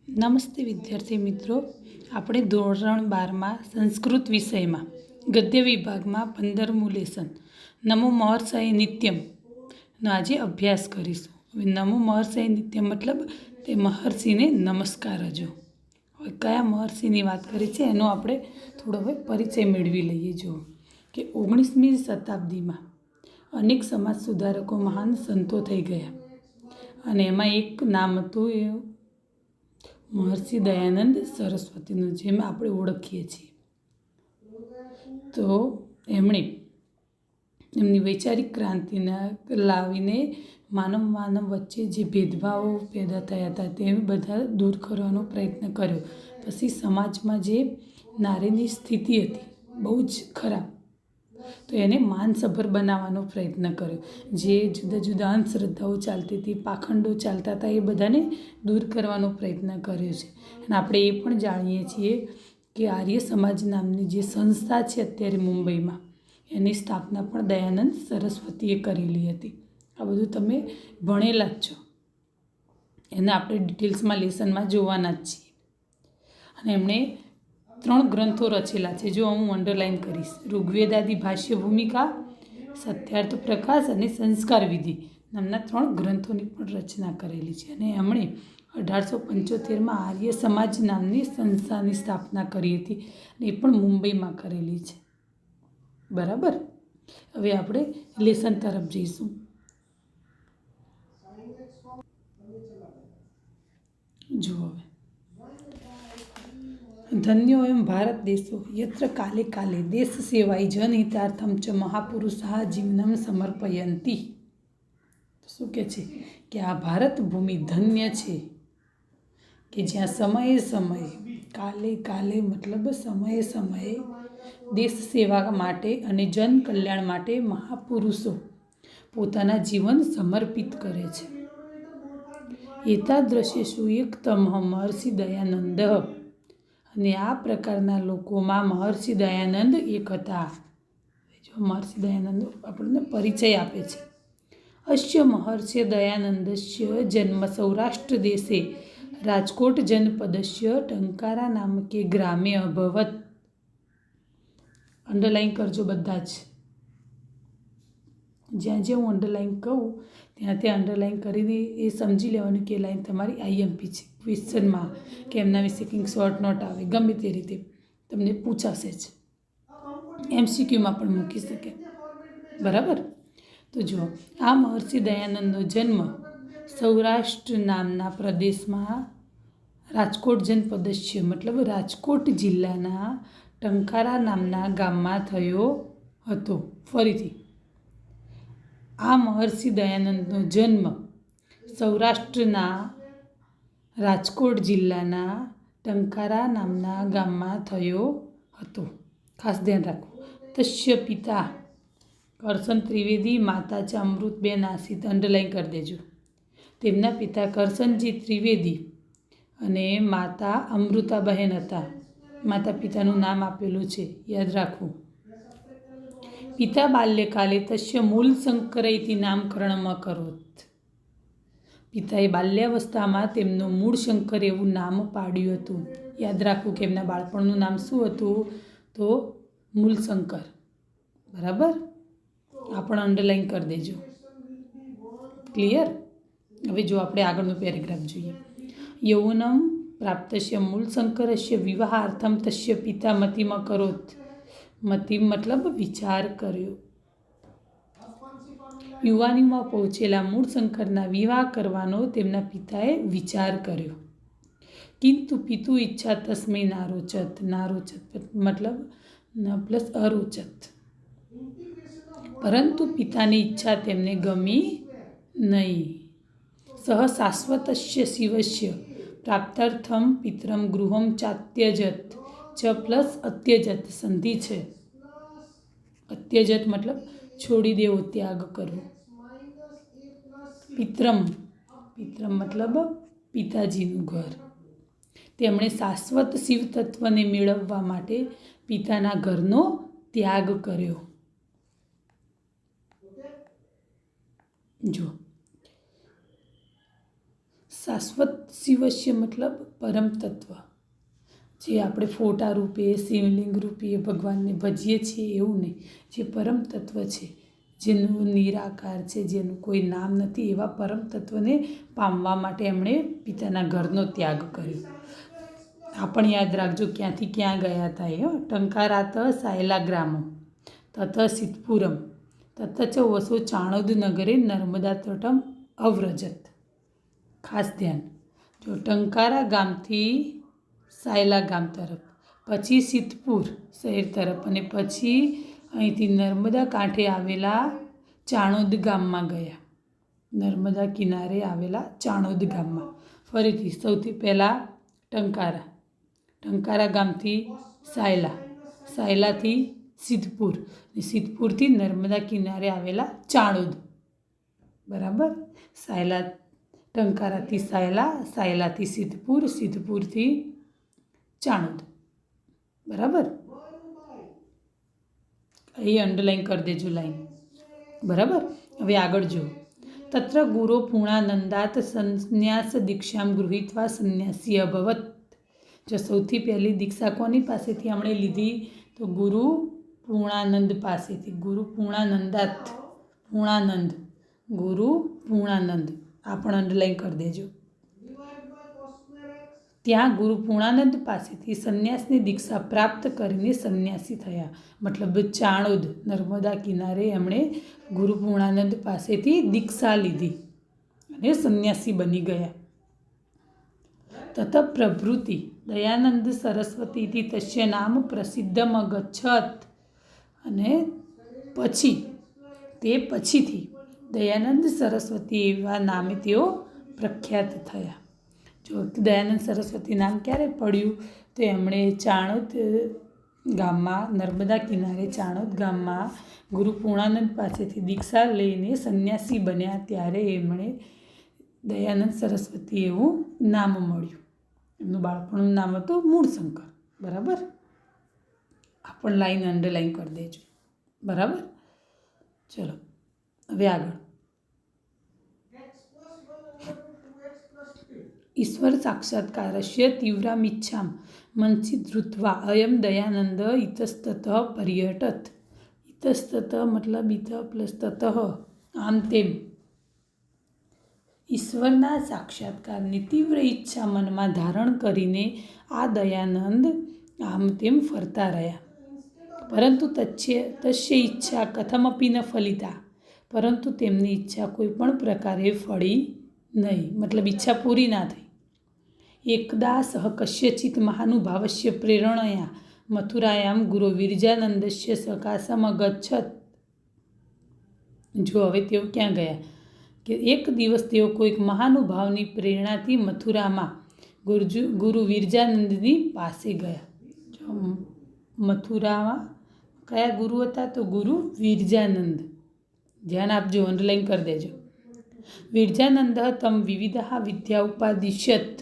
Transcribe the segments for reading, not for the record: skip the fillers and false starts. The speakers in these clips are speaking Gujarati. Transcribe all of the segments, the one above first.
નમસ્તે વિદ્યાર્થી મિત્રો, આપણે ધોરણ 12માં સંસ્કૃત વિષયમાં ગદ્ય વિભાગમાં 15મું લેસન નમો મહર્ષયે નિત્યમનો આજે અભ્યાસ કરીશું. હવે નમો મહર્ષયે નિત્યમ મતલબ તે મહર્ષિને નમસ્કાર હજો. હવે કયા મહર્ષિની વાત કરી છે એનો આપણે થોડો હવે પરિચય મેળવી લઈએ. જો કે 19મી શતાબ્દીમાં અનેક સમાજ સુધારકો મહાન સંતો થઈ ગયા અને એમાં એક નામ હતું એ મહર્ષિ દયાનંદ સરસ્વતીનું, જેમ આપણે ઓળખીએ છીએ. તો એમણે એમની વૈચારિક ક્રાંતિના લાવીને માનવ વચ્ચે જે ભેદભાવો પેદા થયા હતા તે બધા દૂર કરવાનો પ્રયત્ન કર્યો. પછી સમાજમાં જે નારીની સ્થિતિ હતી બહુ જ ખરાબ, તો એને માનસભર બનાવવાનો પ્રયત્ન કર્યો. જે જુદા જુદા અંધશ્રદ્ધાઓ ચાલતી હતી, પાખંડો ચાલતા હતા, એ બધાને દૂર કરવાનો પ્રયત્ન કર્યો છે. અને આપણે એ પણ જાણીએ છીએ કે આર્ય સમાજ નામની જે સંસ્થા છે અત્યારે મુંબઈમાં, એની સ્થાપના પણ દયાનંદ સરસ્વતીએ કરેલી હતી. આ બધું તમે ભણેલા જ છો, એને આપણે ડિટેલ્સમાં લેસનમાં જોવાના જ છીએ. અને એમણે 3 ગ્રંથો રચેલા છે, જો હું અંડરલાઇન કરીશ: ઋગ્વેદાદી ભાષ્ય ભૂમિકા, સત્યાર્થ પ્રકાશ અને સંસ્કાર વિધિ નામના 3 ગ્રંથોની પણ રચના કરેલી છે. અને એમણે 1875માં આર્ય સમાજ નામની સંસ્થાની સ્થાપના કરી હતી અને એ પણ મુંબઈમાં કરેલી છે. બરાબર. હવે આપણે લેસન તરફ જઈશું. જુઓ, હવે ધન્યો એમ ભારત દેશો યત્ર કાલે કાલે દેશ સેવાય જનહિતાર્થમ ચ મહાપુરુષા જીવનમ સમર્પયંતી. શું કહે છે કે આ ભારત ભૂમિ ધન્ય છે કે જ્યાં સમયે સમયે, કાલે કાલે મતલબ સમયે સમયે, દેશ સેવા માટે અને જન કલ્યાણ માટે મહાપુરુષો પોતાના જીવન સમર્પિત કરે છે. એતાદ્રશેષુ એકતમઃ મહર્ષિ દયાનંદ. અને આ પ્રકારના લોકોમાં મહર્ષિ દયાનંદ એક હતા. જો મહર્ષિ દયાનંદ આપણને પરિચય આપે છે. અસ્ય મહર્ષિ દયાનંદસ્ય જન્મ સૌરાષ્ટ્ર દેશે રાજકોટ જનપદસ્ય ટંકારા નામકે ગ્રામે અભવત. અંડરલાઇન કરજો બધા જ. જ્યાં જ્યાં હું અંડરલાઇન કહું ત્યાં અંડરલાઇન કરીને એ સમજી લેવાનું કે લાઈન તમારી આઈએમપી છે. ક્વેશ્ચનમાં કે એમના વિશે કંઈક શોર્ટ નોટ આવે, ગમે તે રીતે તમને પૂછાશે જ, MCQમાં પણ મૂકી શકે. બરાબર. તો જુઓ, આ મહર્ષિ દયાનંદનો જન્મ સૌરાષ્ટ્ર નામના પ્રદેશમાં રાજકોટ જનપદસ્ય મતલબ રાજકોટ જિલ્લાના ટંકારા નામના ગામમાં થયો હતો. ફરીથી, આ મહર્ષિ દયાનંદનો જન્મ સૌરાષ્ટ્રના રાજકોટ જિલ્લાના ટંકારા નામના ગામમાં થયો હતો. ખાસ ધ્યાન રાખો. તસ્ય પિતા કરશન ત્રિવેદી, માતા ચ અમૃતબેન આસિત. અંડરલાઇન કરી દેજો. તેમના પિતા કરશનજી ત્રિવેદી અને માતા અમૃતાબહેન હતા. માતા પિતાનું નામ આપેલું છે, યાદ રાખવું. પિતા બાલ્યકાલે તસ્ય મૂળશંકર ઇતિ નામકરણમ અકરોત. પિતાએ બાલ્યાવસ્થામાં તેમનું મૂળશંકર એવું નામ પાડ્યું હતું. યાદ રાખવું કે એમના બાળપણનું નામ શું હતું? તો મૂળશંકર. બરાબર. આ પણ અંડરલાઇન કરી દેજો. ક્લિયર. હવે જો આપણે આગળનો પેરેગ્રાફ જોઈએ. યૌવનમ પ્રાપ્તસ્ય મૂળશંકરસ્ય વિવાહાર્થમ તસ્ય પિતા મતિમ અકરોત. મતિમ મતલબ વિચાર કર્યો. યુવાનીમાં પહોંચેલા મૂળશંકરના વિવાહ કરવાનો તેમના પિતાએ વિચાર કર્યો. કિંતુ પિતુ ઈચ્છા તસ્મૈ નારોચત. નારોચત મતલબ ન પ્લસ અરોચત. પરંતુ પિતાની ઈચ્છા તેમને ગમી નહીં. સહ શાશ્વતસ્ય શિવસ્ય પ્રાપ્તાર્થમ પિતરમ ગૃહમ ચાત્યજત. ચ પ્લસ અત્યજત સંધિ છે. અત્યજત મતલબ છોડી દેવો, ત્યાગ કરવો. પિતરમ મતલબ પિતાજીનું ઘર. તેમણે શાશ્વત શિવ તત્વને મેળવવા માટે પિતાના ઘરનો ત્યાગ કર્યો. જો, શાશ્વત શિવસ્ય મતલબ પરમ તત્વ, જે આપણે ફોટા રૂપે શિવલિંગ રૂપે ભગવાનને ભજીએ છીએ એવું નહીં, જે પરમ તત્વ છે, જેનું નિરાકાર છે, જેનું કોઈ નામ નથી, એવા પરમ તત્વને પામવા માટે એમણે પિતાના ઘરનો ત્યાગ કર્યો. આ પણ યાદ રાખજો ક્યાંથી ક્યાં ગયા હતા એ. ટંકારાત સાયલા ગ્રામો તત સિદ્ધપુરમ તત ચ વસો ચાણોદ નગરે નર્મદા તટમ અવ્રજત. ખાસ ધ્યાન. જો ટંકારા ગામથી સાયલા ગામ તરફ, પછી સિદ્ધપુર શહેર તરફ, અને પછી અહીંથી નર્મદા કાંઠે આવેલા ચાણોદ ગામમાં ગયા. નર્મદા કિનારે આવેલા ચાણોદ ગામમાં. ફરીથી સૌથી પહેલાં ટંકારા ગામથી સાયલા, સાયલાથી સિદ્ધપુર, સિદ્ધપુરથી નર્મદા કિનારે આવેલા ચાણોદ. બરાબર. ટંકારાથી સાયલા, સાયલાથી સિદ્ધપુર, સિદ્ધપુરથી ચાણોદ. બરાબર. એ અંડરલાઈન કરી દેજો લાઈન. બરાબર. હવે આગળ જુઓ. તત્ર ગુરો પૂર્ણાનંદાત સંન્યાસ દીક્ષામ ગૃહીત્વા સંન્યાસી અભવત. જો સૌથી પહેલી દીક્ષા કોની પાસેથી આપણે લીધી? તો ગુરુ પૂર્ણાનંદ પાસેથી. ગુરુ પૂર્ણાનંદાત, પૂર્ણાનંદ, ગુરુ પૂર્ણાનંદ. આ પણ અંડરલાઈન કરી દેજો. ત્યાં ગુરુ પૂર્ણાનંદ પાસેથી સંન્યાસની દીક્ષા પ્રાપ્ત કરીને સંન્યાસી થયા. મતલબ ચાણોદ નર્મદા કિનારે એમણે ગુરુ પૂર્ણાનંદ પાસેથી દીક્ષા લીધી અને સંન્યાસી બની ગયા. તત પ્રભૃતિ દયાનંદ સરસ્વતીથી તસ્ય નામ પ્રસિદ્ધમ અગચ્છત. અને પછીથી દયાનંદ સરસ્વતી એવા નામે તેઓ પ્રખ્યાત થયા. જો દયાનંદ સરસ્વતી નામ ક્યારે પડ્યું? તો એમણે ચાણોદ ગામમાં, નર્મદા કિનારે ચાણોદ ગામમાં ગુરુ પૂર્ણાનંદ પાસેથી દીક્ષા લઈને સંન્યાસી બન્યા, ત્યારે એમણે દયાનંદ સરસ્વતી એવું નામ મળ્યું. એમનું બાળપણનું નામ હતું મૂળશંકર. બરાબર. આ પણ લાઈન અંડરલાઈન કરી દેજો. બરાબર. ચલો હવે આગળ. ઈશ્વર સાક્ષાત્કારસ્ય તીવ્રામિચ્છામ મનસી ધૃત્વા અયમ દયાનંદ ઇતસ્તત પર્યટત. ઇતસ્તત મતલબ ઇત પ્લસ તત, આમ તેમ. ઈશ્વરના સાક્ષાત્કારની તીવ્ર ઈચ્છા મનમાં ધારણ કરીને આ દયાનંદ આમ તેમ ફરતા રહ્યા. પરંતુ તસ્ય ઈચ્છા કથમપી ન ફલિતા. પરંતુ તેમની ઈચ્છા કોઈ પણ પ્રકારે ફળી નહીં, મતલબ ઈચ્છા પૂરી ના થઈ. એકદા સહ કસ્યચિત મહાનુભાવસ્ય પ્રેરણયા મથુરાયામ ગુરુ વિરજાનંદસ્ય સકાશમ અગચ્છત. જો હવે તેઓ ક્યાં ગયા? કે એક દિવસ તેઓ કોઈક મહાનુભાવની પ્રેરણાથી મથુરામાં ગુરુ વિરજાનંદની પાસે ગયા. જો મથુરામાં કયા ગુરુ હતા? તો ગુરુ વિરજાનંદ. ધ્યાન આપજો, અંડરલાઈન કરી દેજો. વિરજાનંદ તમ વિવિધ વિદ્યા ઉપાદિશ્યત.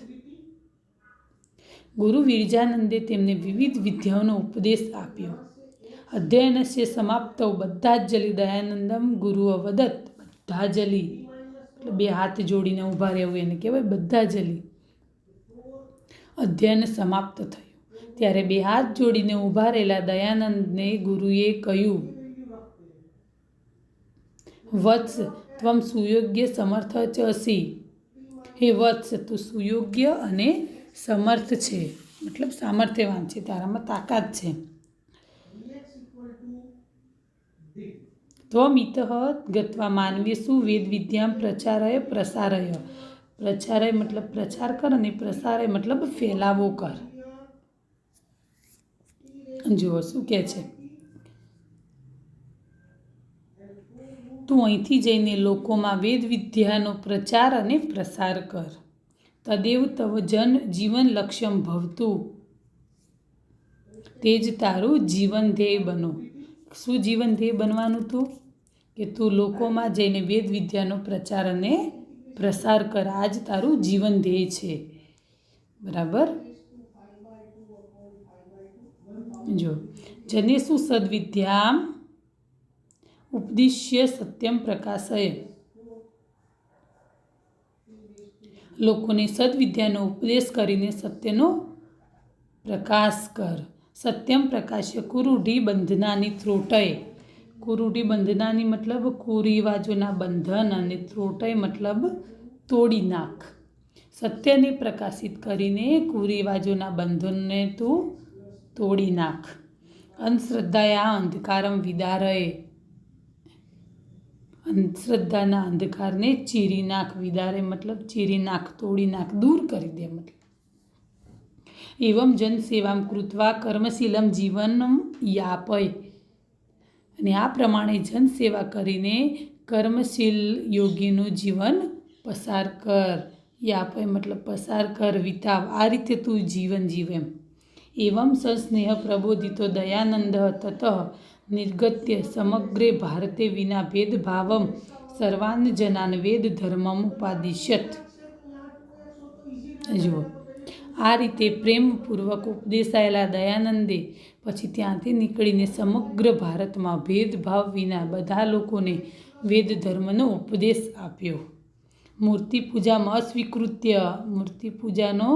ગુરુ વિરજાનંદે તેમને વિવિધ વિદ્યાઓનો ઉપદેશ આપ્યો. અધ્યયનસ્ય સમાપ્તૌ બધા જ જલી દયાનંદમ ગુરુ અવદત. બધા જલી એટલે બે હાથ જોડીને ઊભા રહેવું એને કહેવાય બધા જલી. અધ્યયન સમાપ્ત થયું ત્યારે બે હાથ જોડીને ઊભા રહેલા દયાનંદને ગુરુએ કહ્યું, વત્સ ત્વમ સુયોગ્ય સમર્થ ચ અસી. હે વત્સ, તું સુયોગ્ય અને સમર્થ છે, મતલબ સામર્થ્યવાન છે, તારામાં તાકાત છે. ત્વમિતઃ ગત્વા માનવેષુ વેદ વિદ્યામ પ્રચારય પ્રસારય. પ્રચારય મતલબ પ્રચાર કર અને પ્રસારય મતલબ ફેલાવો કર. જુઓ શું કહે છે. તું અહીંથી જઈને લોકોમાં વેદ વિદ્યાનો પ્રચાર અને પ્રસાર કર. તદેવ તવ જીવન લક્ષ્યમ ભવતું. તે જ તારું જીવન ધ્યેય બનો. શું જીવન ધ્યેય બનવાનું તું? કે તું લોકોમાં જઈને વેદ વિદ્યાનો પ્રચાર અને પ્રસાર કર. આ જ તારું જીવન ધ્યેય છે. બરાબર. જો જનેષુ સદ્વિદ્યામ ઉપદિશ્ય સત્યમ પ્રકાશય. લોકોને સદવિદ્યાનો ઉપદેશ કરીને સત્યનો પ્રકાશ કર. સત્યમ પ્રકાશ્ય કુરૂઢી બંધનાની ત્રોટય. કુરૂઢી બંધનાની મતલબ કુરિવાજોના બંધન અને ત્રોટય મતલબ તોડી નાખ. સત્યને પ્રકાશિત કરીને કુરિવાજોના બંધનને તું તોડી નાખ. અંધશ્રદ્ધાયા અંધકારમ વિદારય. અંધશ્રદ્ધાના અંધકારને ચીરી નાખ. વિદારે મતલબ ચીરી નાખ, તોડી નાખ, દૂર કરી દે મતલબ. એવમ જનસેવામ કૃત્વા કર્મશીલમ જીવનમ યાપય. અને આ પ્રમાણે જનસેવા કરીને કર્મશીલ યોગીનું જીવન પસાર કર. યાપય મતલબ પસાર કર, વિતાવ. આ રીતે તું જીવન જીવ એમ. એવમ સસ્નેહ પ્રબોધિતો દયાનંદ તત નિર્ગત્ય સમગ્રે ભારતે વિના ભેદભાવમ સર્વાન જનાન વેદ ધર્મમ ઉપાદિશ્યત. જુઓ, આ રીતે પ્રેમપૂર્વક ઉપદેશાયેલા દયાનંદે પછી ત્યાંથી નીકળીને સમગ્ર ભારતમાં ભેદભાવ વિના બધા લોકોને વેદ ધર્મનો ઉપદેશ આપ્યો. મૂર્તિ પૂજામાં અસ્વીકૃત્ય. મૂર્તિ પૂજાનો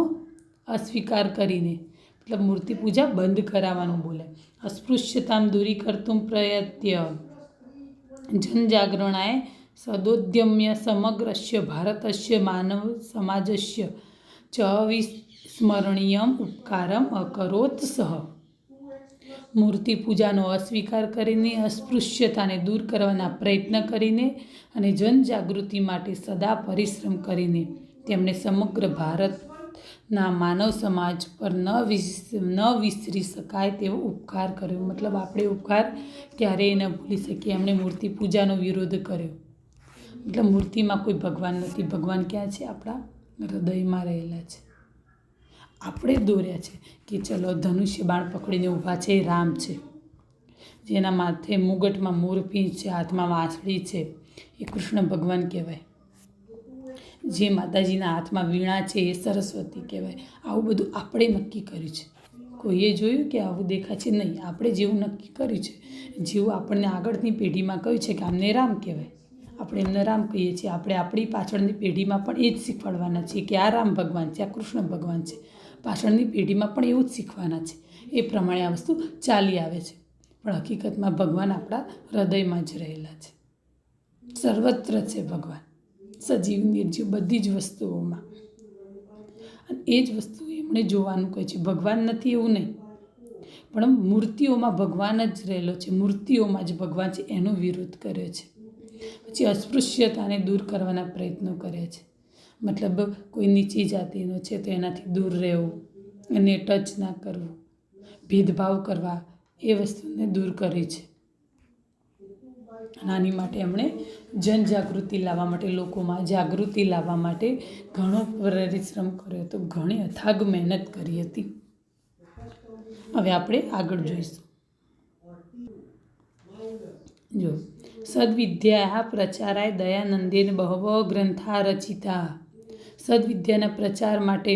અસ્વીકાર કરીને મતલબ મૂર્તિ પૂજા બંધ કરાવવાનું બોલે. અસ્પૃશ્યતામ દૂરીકર્તુમ પ્રયત્ય જનજાગરણાય સદોદ્યમ્ય સમગ્રસ્ય ભારતસ્ય માનવ સમાજસ્ય ચ વિસ્મરણીયમ ઉપકારમ અકરોત સહ. મૂર્તિ પૂજાનો અસ્વીકાર કરીને, અસ્પૃશ્યતાને દૂર કરવાના પ્રયત્ન કરીને અને જનજાગૃતિ માટે સદા પરિશ્રમ કરીને તેમણે સમગ્ર ભારતના માનવ સમાજ પર ન વિસરી શકાય તેવો ઉપકાર કર્યો. મતલબ આપણે ઉપકાર ક્યારેય ન ભૂલી શકીએ. એમણે મૂર્તિ પૂજાનો વિરોધ કર્યો. મતલબ મૂર્તિમાં કોઈ ભગવાન નથી. ભગવાન ક્યાં છે? આપણા હૃદયમાં રહેલા છે. આપણે દોર્યા છે કે ચલો ધનુષ્ય બાણ પકડીને ઊભા છે, એ રામ છે. જેના માથે મુગટમાં મોરપીંછ છે, હાથમાં વાંસળી છે, એ કૃષ્ણ ભગવાન કહેવાય. જે માતાજીના હાથમાં વીણા છે, એ સરસ્વતી કહેવાય. આવું બધું આપણે નક્કી કર્યું છે. કોઈએ જોયું કે આવું દેખાય છે? નહીં. આપણે જેવું નક્કી કર્યું છે, જેવું આપણને આગળની પેઢીમાં કહ્યું છે કે આમને રામ કહેવાય, આપણે એમને રામ કહીએ છીએ. આપણે આપણી પાછળની પેઢીમાં પણ એ જ શીખવાડવાના છીએ કે આ રામ ભગવાન છે, આ કૃષ્ણ ભગવાન છે. પાછળની પેઢીમાં પણ એવું જ શીખવાના છે. એ પ્રમાણે આ વસ્તુ ચાલી આવે છે. પણ હકીકતમાં ભગવાન આપણા હૃદયમાં જ રહેલા છે. સર્વત્ર છે ભગવાન, સજીવ નિર્જીવ બધી જ વસ્તુઓમાં. અને એ જ વસ્તુ એમણે જોવાનું કહે છે. ભગવાન નથી એવું નહીં, પણ મૂર્તિઓમાં ભગવાન જ રહેલો છે. મૂર્તિઓમાં જ ભગવાન છે, એનો વિરોધ કર્યો છે. પછી અસ્પૃશ્યતાને દૂર કરવાના પ્રયત્નો કર્યા છે. મતલબ કોઈ નીચી જાતિનો છે તો એનાથી દૂર રહેવું, એને ટચ ના કરવું, ભેદભાવ કરવા, એ વસ્તુને દૂર કરી છે. આની માટે એમણે જનજાગૃતિ લાવવા માટે, લોકોમાં જાગૃતિ લાવવા માટે ઘણો પરિશ્રમ કર્યો હતો. ઘણી અથાગ મહેનત કરી હતી. હવે આપણે આગળ જોઈશું. જો, સદવિદ્યા પ્રચારાય દયાનંદેન બહવ ગ્રંથા રચિતા. સદવિદ્યાના પ્રચાર માટે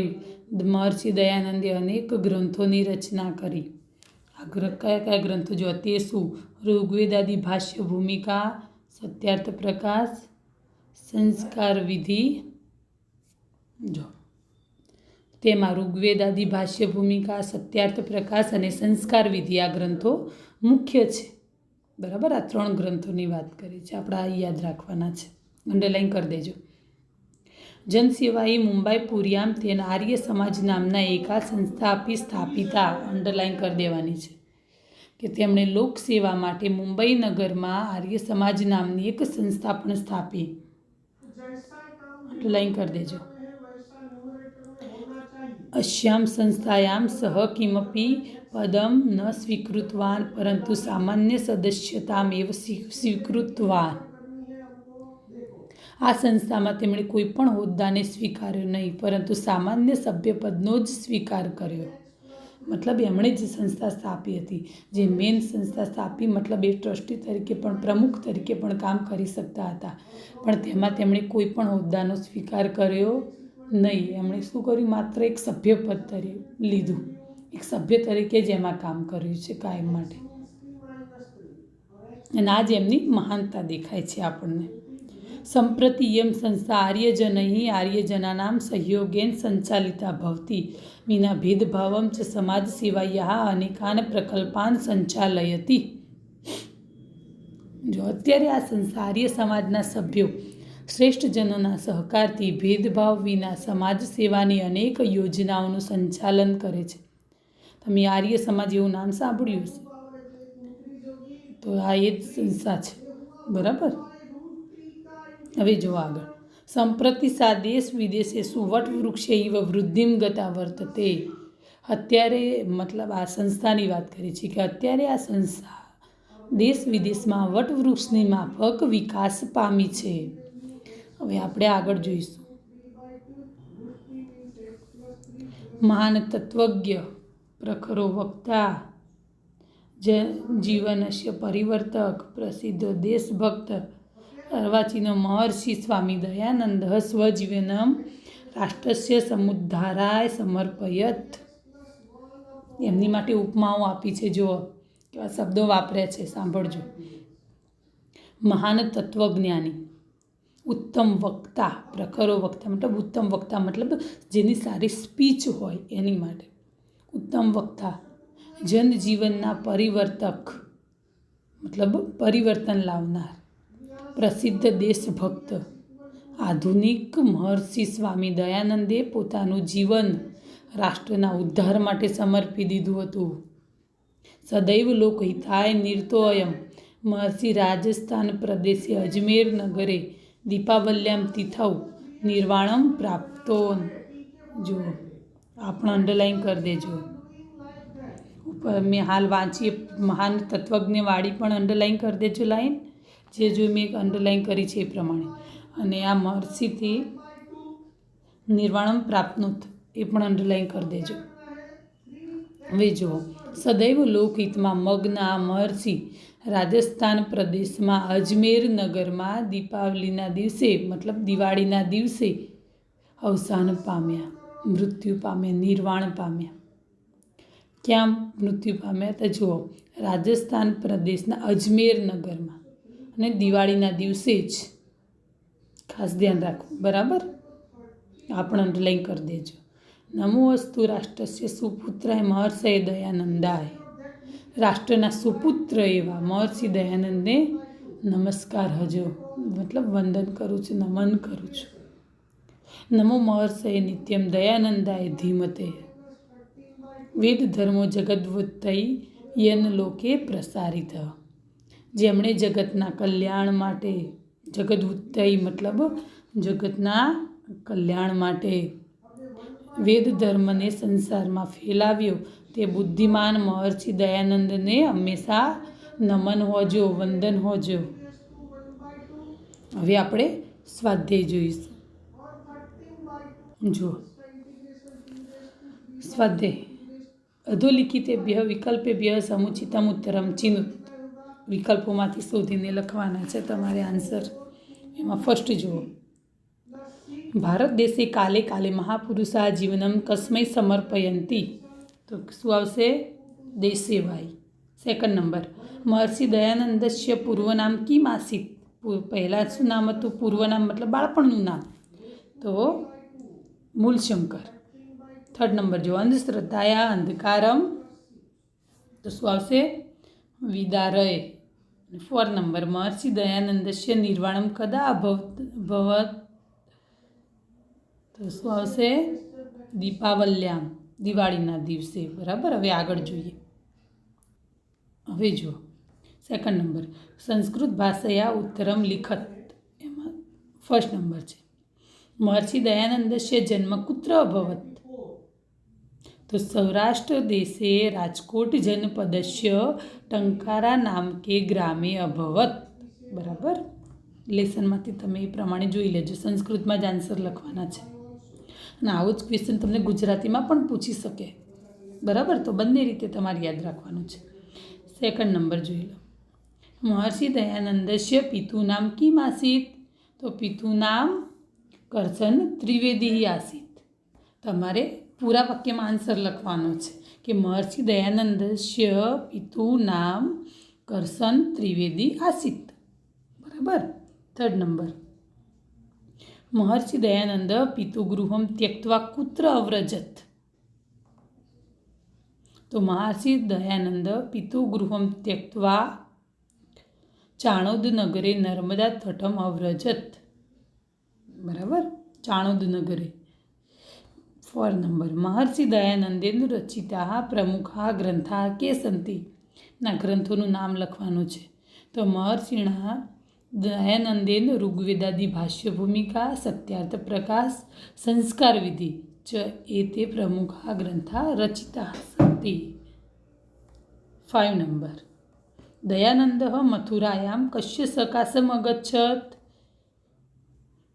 મહર્ષિ દયાનંદે અનેક ગ્રંથોની રચના કરી. આ કયા કયા ગ્રંથો? જો તે શું? ઋગ્વેદાદિ ભાષ્ય ભૂમિકા, સત્યાર્થ પ્રકાશ, સંસ્કાર વિધિ. જો તેમાં ઋગ્વેદાદિ ભાષ્ય ભૂમિકા, સત્યાર્થ પ્રકાશ અને સંસ્કાર વિધિ આ ગ્રંથો મુખ્ય છે. બરાબર, આ 3 ગ્રંથોની વાત કરી છે. આપણે આ યાદ રાખવાના છે. અંડરલાઈન કરી દેજો. જનસેવાઈ મુંબઈ પુર્યામ તેના આર્ય સમાજ નામના એકા સંસ્થા આપી સ્થાપિતા. અંડરલાઈન કરી દેવાની છે કે તેમણે લોકસેવા માટે મુંબઈ નગરમાં આર્ય સમાજ નામની એક સંસ્થા પણ સ્થાપી. અંડરલાઈન કરી દેજો. અસ્યામ સંસ્થાયામ સહ કિમપી પદમ ન સ્વીકૃતવાન પરંતુ સામાન્ય સદસ્યતામ એવ સ્વીકૃતવાન. આ સંસ્થામાં તેમણે કોઈ પણ હોદ્દાને સ્વીકાર્યો નહીં, પરંતુ સામાન્ય સભ્યપદનો જ સ્વીકાર કર્યો. મતલબ એમણે જ સંસ્થા સ્થાપી હતી. જે મેઇન સંસ્થા સ્થાપી, મતલબ એ ટ્રસ્ટી તરીકે પણ, પ્રમુખ તરીકે પણ કામ કરી શકતા હતા, પણ તેમાં તેમણે કોઈ પણ હોદ્દાનો સ્વીકાર કર્યો નહીં. એમણે શું કર્યું? માત્ર એક સભ્યપદ તરીકે લીધું. એક સભ્ય તરીકે જ એમાં કામ કર્યું છે કાયમ માટે. અને આજ એમની મહાનતા દેખાય છે આપણને. सम्प्रति इयं संस्था आर्यजनैः आर्यजनानां सहयोगेन सञ्चालिता भवति विना भेदभावं च समाजसेवायाः अनेकान् प्रकल्पान् सञ्चालयति। जो અત્યારે આ સંસ્થા આર્ય સમાજના સભ્યો શ્રેષ્ઠજનોના સહકારથી ભેદભાવ વિના સમાજ સેવાની અનેક યોજનાઓનું સંચાલન કરે છે। તમે આર્ય સમાજ એવું નામ સાંભળ્યું હશે, તો આ એ જ સંસ્થા છે, બરાબર। હવે જો આગળ, સંપ્રતિ સા દેશ વિદેશેષુ વટવૃક્ષે ઇવ વૃદ્ધિમ ગતા વર્તતે। અત્યારે મતલબ આ સંસ્થાની વાત કરી છે કે અત્યારે આ સંસ્થા દેશ વિદેશમાં વટવૃક્ષની માફક વિકાસ પામી છે। હવે આપણે આગળ જોઈશું। મહાન તત્વજ્ઞ પ્રખરો વક્તા જીવનસ્ય પરિવર્તક પ્રસિદ્ધ દેશભક્ત અર્વાચીનો મહર્ષિ સ્વામી દયાનંદ સ્વજીવનમ રાષ્ટ્રસ્ય સમુદ્ધારાય સમર્પયત। એમની માટે ઉપમાઓ આપી છે, જો કેવા શબ્દો વાપર્યા છે સાંભળજો। મહાન તત્વજ્ઞાની, ઉત્તમ વક્તા, પ્રખરો વક્તા મતલબ ઉત્તમ વક્તા મતલબ જેની સારી સ્પીચ હોય એની માટે ઉત્તમ વક્તા, જનજીવનના પરિવર્તક મતલબ પરિવર્તન લાવનાર, પ્રસિદ્ધ દેશભક્ત, આધુનિક મહર્ષિ સ્વામી દયાનંદે પોતાનું જીવન રાષ્ટ્રના ઉદ્ધાર માટે સમર્પી દીધું હતું। સદૈવ લોકહિતાય નિર્તોયમ મહર્ષિ રાજસ્થાન પ્રદેશે અજમેર નગરે દીપાવલ્યામ તિથૌ નિર્વાણમ પ્રાપ્તો। જો આપણે અંડરલાઈન કરી દેજો, ઉપર મેં હાલ વાંચીએ મહાન તત્વજ્ઞવાળી પણ અંડરલાઈન કરી દેજો લાઈન, જે મેં અંડરલાઈન કરી છે એ પ્રમાણે। અને આ મહર્ષિથી નિર્વાણમ પ્રાપ્તનુત એ પણ અંડરલાઈન કરી દેજો। હવે જુઓ, સદૈવ લોકહિતમાં મગ્ન આ મહર્ષિ રાજસ્થાન પ્રદેશમાં અજમેર નગરમાં દીપાવલીના દિવસે મતલબ દિવાળીના દિવસે અવસાન પામ્યા, મૃત્યુ પામ્યા, નિર્વાણ પામ્યા। ક્યાં મૃત્યુ પામ્યા તો જુઓ, રાજસ્થાન પ્રદેશના અજમેર નગરમાં, અને દિવાળીના દિવસે જ, ખાસ ધ્યાન રાખવું, બરાબર। આ પણ અંડરલાઈન કરી દેજો। નમો અસ્તુ રાષ્ટ્રસ્ય સુપુત્રાય મહર્ષય દયાનંદાય। રાષ્ટ્રના સુપુત્ર એવા મહર્ષિ દયાનંદને નમસ્કાર હજો મતલબ વંદન કરું છું, નમન કરું છું। નમો મહર્ષય નિત્યમ દયાનંદાય ધીમતે। વેદ ધર્મો જગદ્વુત્તય યન લોકે પ્રસારિત। જેમણે જગતના કલ્યાણ માટે, જગદ્વુત્તય મતલબ જગતના કલ્યાણ માટે વેદ ધર્મને સંસારમાં ફેલાવ્યો તે બુદ્ધિમાન મહર્ષિ દયાનંદને હંમેશા નમન હોજો, વંદન હોજો। હવે આપણે સ્વાધ્યાય જોઈશું। જો સ્વાધ્યાય, અધોલિખિતેભ્ય વિકલ્પેભ્ય સમુચિતમ ઉત્તરમ ચિનુત। વિકલ્પોમાંથી શોધીને લખવાના છે તમારે આન્સર। એમાં ફર્સ્ટ જુઓ, ભારત દેશે કાલે કાલે મહાપુરુષા જીવનમ કસ્મૈ સમર્પયંતી। તો શું આવશે? દેશેવાય। સેકન્ડ નંબર, મહર્ષિ દયાનંદસ્ય પૂર્વ નામ કિમ આસીત। પહેલાં શું નામ હતું? પૂર્વ નામ મતલબ બાળપણનું નામ, તો મૂલશંકર। થર્ડ નંબર જો, અંધશ્રદ્ધાયા અંધકારમ, તો શું આવશે? વિદારય। ફોર્થ નંબર, મહર્ષિ દયાનંદસ્ય નિર્વાણમ કદા અભવત, તો શું આવશે? દીપાવલ્યામ, દિવાળીના દિવસે, બરાબર। હવે આગળ જોઈએ। હવે જુઓ, સેકન્ડ નંબર, સંસ્કૃત ભાષાયા ઉત્તરમ લિખત। એમાં ફર્સ્ટ નંબર છે, મહર્ષિ દયાનંદસ્ય જન્મ કુત્ર અભવત। તો સૌરાષ્ટ્ર દેશે રાજકોટ જનપદસ્ય ટંકારા નામ કે ગ્રામે અભવત, બરાબર। લેસનમાંથી તમે એ પ્રમાણે જોઈ લેજો, સંસ્કૃતમાં જ આન્સર લખવાના છે। અને આવું જ ક્વેશ્ચન તમને ગુજરાતીમાં પણ પૂછી શકે, બરાબર। તો બંને રીતે તમારે યાદ રાખવાનું છે। સેકન્ડ નંબર જોઈ લો, મહર્ષિ દયાનંદસ્ય પિતું નામ કિમ આસીત। તો પિતું નામ કરશન ત્રિવેદી આસીત। તમારે પૂરા વાક્યમાં આન્સર લખવાનો છે કે મહર્ષિ દયાનંદસ્ય પિતું નામ કરશન ત્રિવેદી આસીત, બરાબર। થર્ડ નંબર, મહર્ષિ દયાનંદ પિતૃગૃહમ ત્યક્ત્વા કુત્ર અવ્રજત. તો મહર્ષિ દયાનંદ પિતૃગૃહમ ત્યક્ત્વા ચાણોદ નગરે નર્મદા તટમ અવ્રજત. બરાબર, ચાણોદ નગરે. 4 નંબર, મહર્ષિ દયાનંદેન રચિતા પ્રમુખા ગ્રંથા કે સંતિ. ના ગ્રંથોનું નામ લખવાનું છે. તો મહર્ષિના દયાનંદેન ઋગ્વેદાદિ ભાષ્ય ભૂમિકા, સત્યાર્થ પ્રકાશ, સંસ્કાર વિધિ ચ એતે પ્રમુખા ગ્રંથા રચિતા સંતિ. 5 નંબર, દયાનંદ મથુરાયામ કસ્ય સકાશમ અગચ્છત.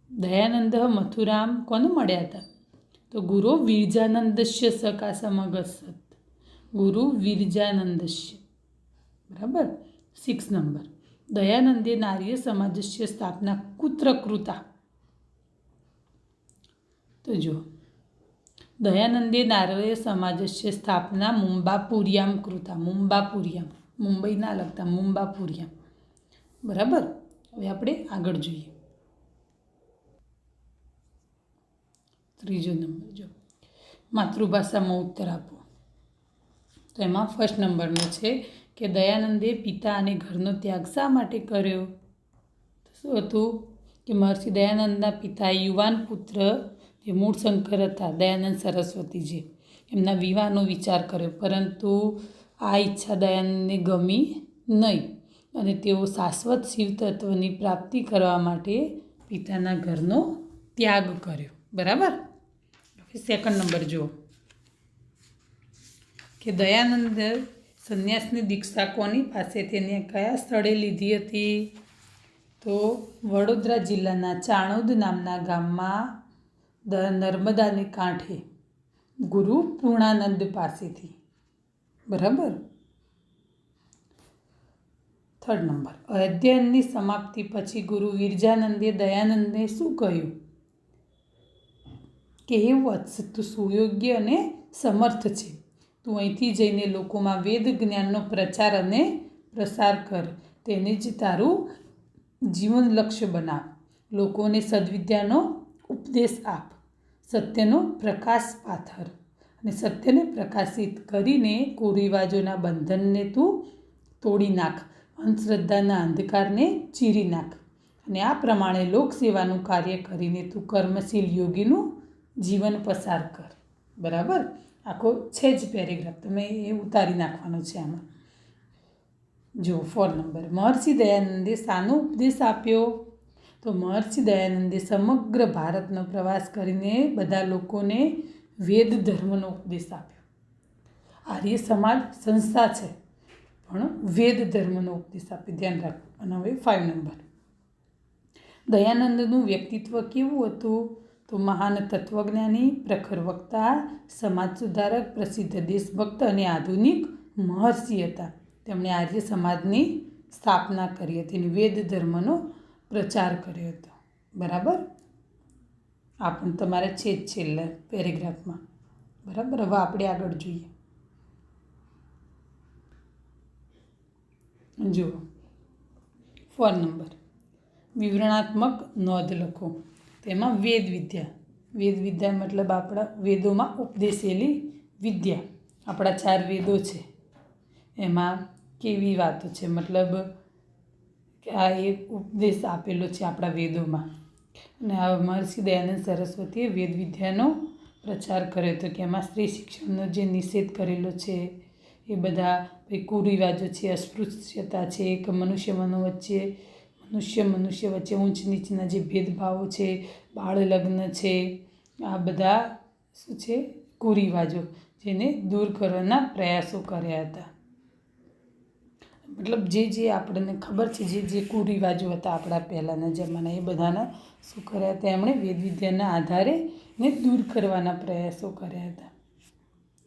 દયાનંદ મથુરામ કોને મળ્યા હતા? તો ગુરુ વિરજાનંદસ્ય સકાશમ અગચ્છત. ગુરુ વિરજાનંદસ્ય. બરાબર. 6 નંબર, દયાનંદે નાર્ય સમાજસ્ય સ્થાપના કુત્ર કૃતા. તો જો દયાનંદે નાર્ય સમાજસ્ય સ્થાપના મુંબાપુરિયામ કૃતા. મુંબાપુરિયામ, મુંબઈ ના લગતા, મુંબાપુરિયામ. બરાબર. હવે આપણે આગળ જોઈએ. 3જો નંબર, જો માતૃભાષામાં ઉત્તર આપો. તો એમાં ફર્સ્ટ નંબરનો છે કે દયાનંદે પિતા અને ઘરનો ત્યાગ શા માટે કર્યો? શું હતું કે મહર્ષિ દયાનંદના પિતા યુવાન પુત્ર જે મૂળ શંકર હતા, દયાનંદ સરસ્વતીજી, એમના વિવાહનો વિચાર કર્યો, પરંતુ આ ઈચ્છા દયાનંદને ગમી નહીં અને તેઓ શાશ્વત શિવ તત્વની પ્રાપ્તિ કરવા માટે પિતાના ઘરનો ત્યાગ કર્યો. બરાબર. હવે 2nd નંબર જુઓ કે દયાનંદ સંન્યાસની દીક્ષા કોની પાસે તેને કયા સ્થળે લીધી હતી? તો વડોદરા જિલ્લાના ચાણોદ નામના ગામમાં નર્મદાને કાંઠે ગુરુ પૂર્ણાનંદ પાસેથી. બરાબર. 3rd નંબર, અધ્યયનની સમાપ્તિ પછી ગુરુ વિરજાનંદે દયાનંદને શું કહ્યું? કે હે વત્સ, તું સુયોગ્ય અને સમર્થ છે. તું અહીંથી જઈને લોકોમાં વેદ જ્ઞાનનો પ્રચાર અને પ્રસાર કર. તેને જ તારું જીવન લક્ષ્ય બનાવ. લોકોને સદવિદ્યાનો ઉપદેશ આપ. સત્યનો પ્રકાશ પાથર અને સત્યને પ્રકાશિત કરીને કુરિવાજોના બંધનને તું તોડી નાખ. અંધશ્રદ્ધાના અંધકારને ચીરી નાખ. અને આ પ્રમાણે લોકસેવાનું કાર્ય કરીને તું કર્મશીલ યોગીનું જીવન પસાર કર. બરાબર. આખો છે જ પેરેગ્રાફ, તમે એ ઉતારી નાખવાનો છે આમાં. જો 4 નંબર, મહર્ષિ દયાનંદે શાનો ઉપદેશ આપ્યો? તો મહર્ષિ દયાનંદે સમગ્ર ભારતનો પ્રવાસ કરીને બધા લોકોને વેદ ધર્મનો ઉપદેશ આપ્યો. આર્ય સમાજ સંસ્થા છે, પણ વેદ ધર્મનો ઉપદેશ આપ્યો. ધ્યાન રાખો. અને હવે 5 નંબર, દયાનંદનું વ્યક્તિત્વ કેવું હતું? તો મહાન તત્વજ્ઞાની, પ્રખર વક્તા, સમાજ સુધારક, પ્રસિદ્ધ દેશભક્ત અને આધુનિક મહર્ષિ હતા. તેમણે આર્ય સમાજની સ્થાપના કરી હતી અને વેદ ધર્મનો પ્રચાર કર્યો હતો. બરાબર. આ પણ તમારે છે જ છેલ્લા પેરેગ્રાફમાં. બરાબર. હવે આપણે આગળ જોઈએ. જુઓ 4 નંબર, વિવરણાત્મક નોંધ લખો. તેમાં વેદ વિદ્યા મતલબ આપણા વેદોમાં ઉપદેશેલી વિદ્યા. આપણા 4 વેદો છે, એમાં કેવી વાતો છે, મતલબ કે આ એક ઉપદેશ આપેલો છે આપણા વેદોમાં. અને આ મહર્ષિ દયાનંદ સરસ્વતીએ વેદ વિદ્યાનો પ્રચાર કર્યો હતો કે એમાં સ્ત્રી શિક્ષણનો જે નિષેધ કરેલો છે એ બધા કુરિવાજો છે, અસ્પૃશ્યતા છે, કે મનુષ્ય વચ્ચે ઊંચ નીચના જે ભેદભાવો છે, બાળ લગ્ન છે, આ બધા શું છે કુરિવાજો, જેને દૂર કરવાના પ્રયાસો કર્યા હતા. મતલબ જે આપણને ખબર છે, જે કુરિવાજો હતા આપણા પહેલાંના જમાના, એ બધાના શું કર્યા હતા? એમણે વેદ વિદ્યાના આધારે ને દૂર કરવાના પ્રયાસો કર્યા હતા.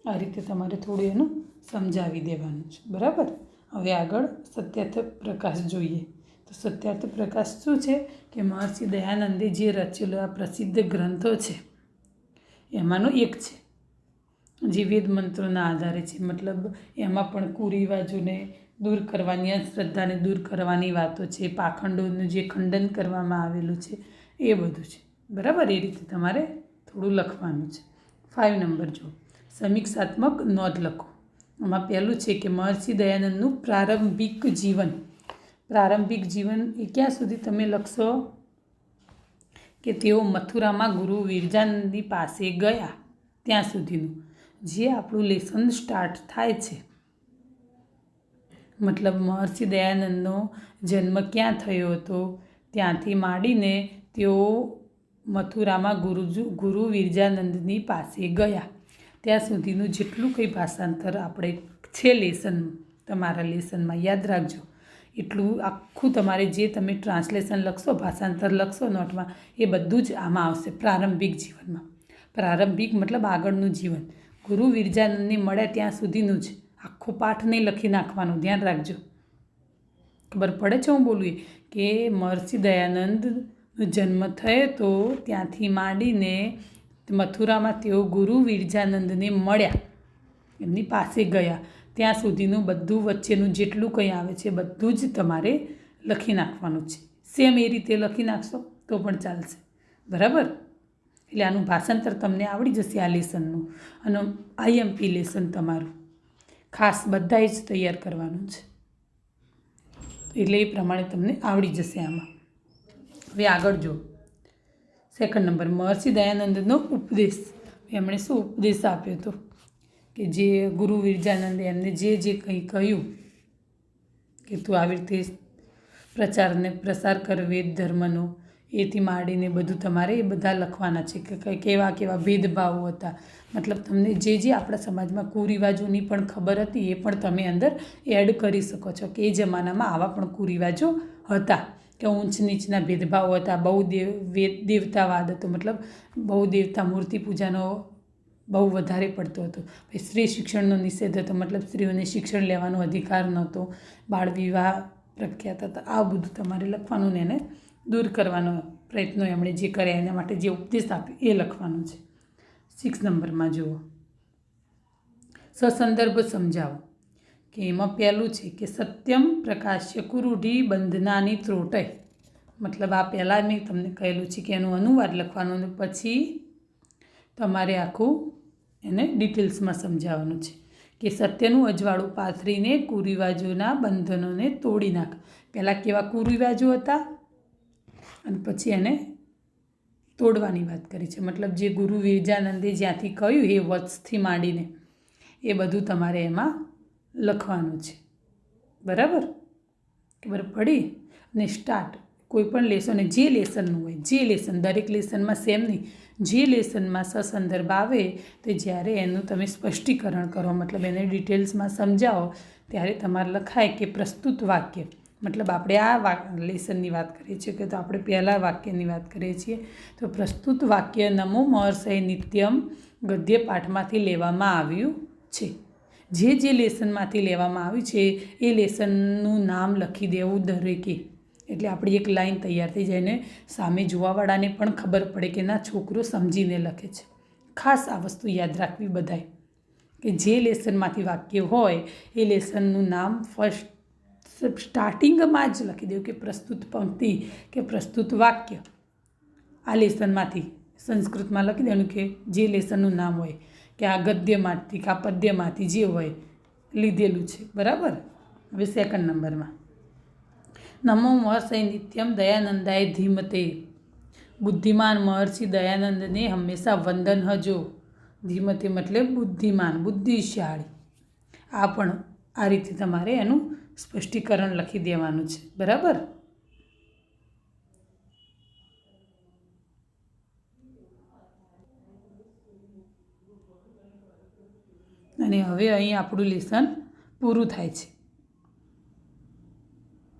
આ રીતે તમારે થોડું એનું સમજાવી દેવાનું છે. બરાબર. હવે આગળ સત્યાર્થ પ્રકાશ જોઈએ. તો સત્યાર્થ પ્રકાશ શું છે કે મહર્ષિ દયાનંદે જે રચેલો આ પ્રસિદ્ધ ગ્રંથો છે એમાંનો એક છે, જે વેદ મંત્રોના આધારે છે. મતલબ એમાં પણ કુરિવાજોને દૂર કરવાની, અંધશ્રદ્ધાને દૂર કરવાની વાતો છે, પાખંડોનું જે ખંડન કરવામાં આવેલું છે એ બધું છે. બરાબર, એ રીતે તમારે થોડું લખવાનું છે. 5 નંબર જો સમીક્ષાત્મક નોંધ લખો. આમાં પહેલું છે કે મહર્ષિ દયાનંદનું પ્રારંભિક જીવન. પ્રારંભિક જીવન એ ક્યાં સુધી તમે લખશો કે તેઓ મથુરામાં ગુરુ વિરજાનંદની પાસે ગયા ત્યાં સુધીનું જે આપણું લેસન સ્ટાર્ટ થાય છે. મતલબ મહર્ષિ દયાનંદનો જન્મ ક્યાં થયો હતો ત્યાંથી માંડીને તેઓ મથુરામાં ગુરુ વિરજાનંદની પાસે ગયા ત્યાં સુધીનું જેટલું કંઈ ભાષાંતર આપણે છે લેસન, તમારા લેસનમાં યાદ રાખજો. એટલું આખું તમારે જે તમે ટ્રાન્સલેશન લખશો, ભાષાંતર લખશો નોટમાં, એ બધું જ આમાં આવશે પ્રારંભિક જીવનમાં. પ્રારંભિક મતલબ આગળનું જીવન, ગુરુ વિરજાનંદને મળ્યા ત્યાં સુધીનું જ. આખો પાઠ નહીં લખી નાખવાનો, ધ્યાન રાખજો. ખબર પડે છે હું બોલું કે મહર્ષિ દયાનંદનો જન્મ થયો તો ત્યાંથી માંડીને મથુરામાં તેઓ ગુરુ વિરજાનંદને મળ્યા, એમની પાસે ગયા ત્યાં સુધીનું બધું વચ્ચેનું જેટલું કંઈ આવે છે બધું જ તમારે લખી નાખવાનું છે. સેમ એ રીતે લખી નાખશો તો પણ ચાલશે. બરાબર, એટલે આનું ભાષાંતર તમને આવડી જશે આ લેસનનું. અને આઈએમપી લેસન તમારું ખાસ બધાએ જ તૈયાર કરવાનું છે, એટલે એ પ્રમાણે તમને આવડી જશે આમાં. હવે આગળ જો 2 નંબર મહર્ષિ દયાનંદનો ઉપદેશ. એમણે શું ઉપદેશ આપ્યો હતો કે જે ગુરુ વિરજાનંદે એમને જે કંઈ કહ્યું કે તું આવી રીતે પ્રસાર કર વેદ ધર્મનો, એથી માંડીને બધું તમારે એ બધા લખવાના છે કે કેવા કેવા ભેદભાવો હતા. મતલબ તમને જે આપણા સમાજમાં કુરિવાજોની પણ ખબર હતી એ પણ તમે અંદર એડ કરી શકો છો કે એ જમાનામાં આવા પણ કુરિવાજો હતા કે ઊંચ નીચના ભેદભાવ હતા, બહુ દેવતાવાદ હતો, મતલબ બહુ દેવતા મૂર્તિ પૂજાનો બહુ વધારે પડતો હતો. સ્ત્રી શિક્ષણનો નિષેધ હતો, મતલબ સ્ત્રીઓને શિક્ષણ લેવાનો અધિકાર નહોતો, બાળ વિવાહ પ્રખ્યાત હતા. આ બધું તમારે લખવાનું ને એને દૂર કરવાનો પ્રયત્નો એમણે જે કર્યા એના માટે જે ઉપદેશ આપ્યો એ લખવાનું છે. 6 નંબરમાં જુઓ સસંદર્ભ સમજાવો. કે એમાં પહેલું છે કે સત્યમ પ્રકાશ્ય કુરુઢિ બંધનાની ત્રોટય. મતલબ આ પહેલાં મેં તમને કહેલું છે કે એનું અનુવાદ લખવાનું અને પછી તમારે આખું એને ડિટેલ્સમાં સમજાવવાનું છે કે સત્યનું અજવાળું પાથરીને કુરિવાજોના બંધનોને તોડી નાખ. પહેલાં કેવા કુરિવાજો હતા અને પછી એને તોડવાની વાત કરી છે. મતલબ જે ગુરુ વિરજાનંદે જ્યાંથી કહ્યું એ વત્સથી માંડીને એ બધું તમારે એમાં લખવાનું છે. બરાબર, ખબર પડી ને સ્ટાર્ટ કોઈ પણ લેસન, જે લેસનનું હોય જે લેસન, દરેક લેસનમાં સેમ નહીં, જે લેસનમાં સસંદર્ભ આવે તો જ્યારે એનું તમે સ્પષ્ટીકરણ કરો, મતલબ એને ડિટેલ્સમાં સમજાવો ત્યારે તમારે લખાય કે પ્રસ્તુત વાક્ય. મતલબ આપણે આ લેસનની વાત કરીએ છીએ કે તો આપણે પહેલાં વાક્યની વાત કરીએ છીએ તો પ્રસ્તુત વાક્ય નમો મહર્ષિ નિત્યમ ગદ્ય પાઠમાંથી લેવામાં આવ્યું છે. જે લેસનમાંથી લેવામાં આવ્યું છે એ લેસનનું નામ લખી દેવું દરેકે, એટલે આપણી એક લાઈન તૈયાર થઈ જાય ને સામે જોવાવાળાને પણ ખબર પડે કે ના છોકરો સમજીને લખે છે. ખાસ આ વસ્તુ યાદ રાખવી બધાય કે જે લેસનમાંથી વાક્ય હોય એ લેસનનું નામ ફર્સ્ટ સ્ટાર્ટિંગમાં જ લખી દેવું કે પ્રસ્તુત પંક્તિ કે પ્રસ્તુત વાક્ય આ લેસનમાંથી સંસ્કૃતમાં લખી દેવાનું કે જે લેસનનું નામ હોય કે આ ગદ્યમાંથી કે આ પદ્યમાંથી જે હોય લીધેલું છે. બરાબર, હવે 2 નંબરમાં નમો મહર્ષિ નિત્યમ દયાનંદાય ધીમતે. બુદ્ધિમાન મહર્ષિ દયાનંદને હંમેશા વંદન હજો. ધીમતે મતલબ બુદ્ધિમાન, બુદ્ધિશાળી. આ પણ આ રીતે તમારે એનું સ્પષ્ટીકરણ લખી દેવાનું છે. બરાબર, અને હવે અહીં આપણું લેસન પૂરું થાય છે.